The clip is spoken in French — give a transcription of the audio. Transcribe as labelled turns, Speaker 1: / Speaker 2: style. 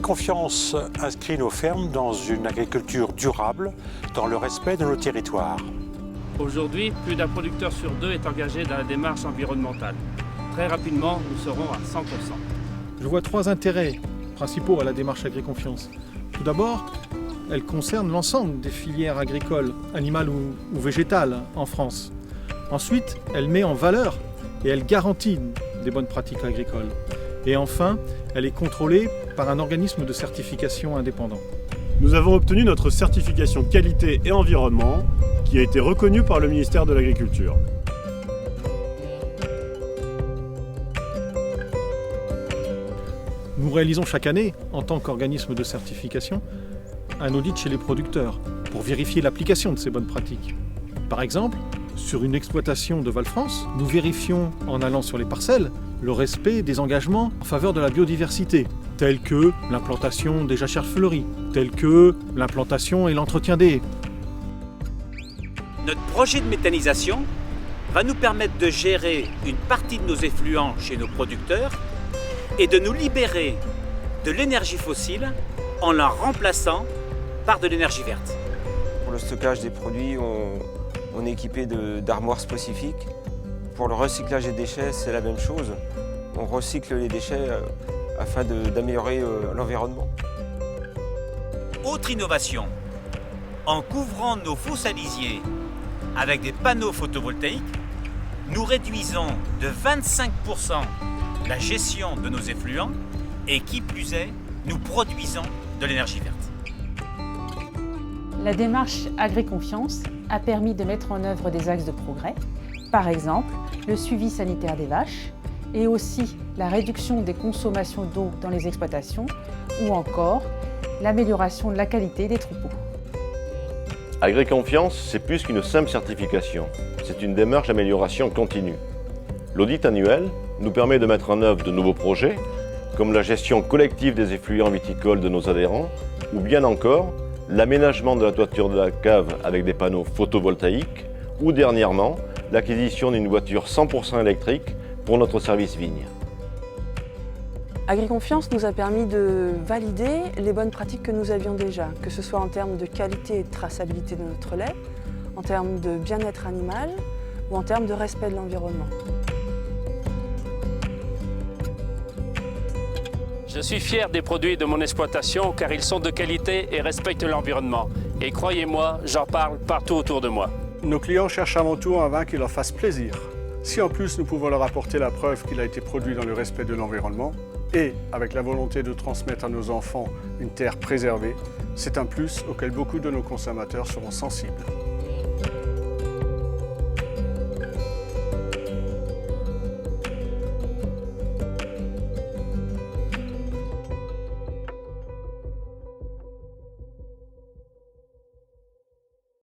Speaker 1: Agriconfiance inscrit nos fermes dans une agriculture durable, dans le respect de nos territoires.
Speaker 2: Aujourd'hui, plus d'un producteur sur deux est engagé dans la démarche environnementale. Très rapidement, nous serons à 100%.
Speaker 3: Je vois trois intérêts principaux à la démarche Agriconfiance. Tout d'abord, elle concerne l'ensemble des filières agricoles, animales ou végétales en France. Ensuite, elle met en valeur et elle garantit des bonnes pratiques agricoles. Et enfin, elle est contrôlée par un organisme de certification indépendant.
Speaker 4: Nous avons obtenu notre certification qualité et environnement qui a été reconnue par le ministère de l'Agriculture.
Speaker 3: Nous réalisons chaque année, en tant qu'organisme de certification, un audit chez les producteurs pour vérifier l'application de ces bonnes pratiques. Par exemple, sur une exploitation de Val-France, nous vérifions, en allant sur les parcelles, le respect des engagements en faveur de la biodiversité, tels que l'implantation des jachères fleuries, tels que l'implantation et l'entretien des haies.
Speaker 5: Notre projet de méthanisation va nous permettre de gérer une partie de nos effluents chez nos producteurs et de nous libérer de l'énergie fossile en la remplaçant par de l'énergie verte.
Speaker 6: Pour le stockage des produits, on est équipé d'armoires spécifiques. Pour le recyclage des déchets, c'est la même chose. On recycle les déchets afin d'améliorer l'environnement.
Speaker 5: Autre innovation, en couvrant nos fosses à lisier avec des panneaux photovoltaïques, nous réduisons de 25% la gestion de nos effluents et qui plus est, nous produisons de l'énergie verte.
Speaker 7: La démarche Agriconfiance a permis de mettre en œuvre des axes de progrès, par exemple le suivi sanitaire des vaches et aussi la réduction des consommations d'eau dans les exploitations ou encore l'amélioration de la qualité des troupeaux.
Speaker 8: Agriconfiance, c'est plus qu'une simple certification, c'est une démarche d'amélioration continue. L'audit annuel nous permet de mettre en œuvre de nouveaux projets, comme la gestion collective des effluents viticoles de nos adhérents, ou bien encore l'aménagement de la toiture de la cave avec des panneaux photovoltaïques, ou dernièrement, l'acquisition d'une voiture 100% électrique pour notre service vigne.
Speaker 9: Agriconfiance nous a permis de valider les bonnes pratiques que nous avions déjà, que ce soit en termes de qualité et de traçabilité de notre lait, en termes de bien-être animal ou en termes de respect de l'environnement.
Speaker 2: Je suis fier des produits de mon exploitation car ils sont de qualité et respectent l'environnement. Et croyez-moi, j'en parle partout autour de moi.
Speaker 10: Nos clients cherchent avant tout un vin qui leur fasse plaisir. Si en plus nous pouvons leur apporter la preuve qu'il a été produit dans le respect de l'environnement et avec la volonté de transmettre à nos enfants une terre préservée, c'est un plus auquel beaucoup de nos consommateurs seront sensibles.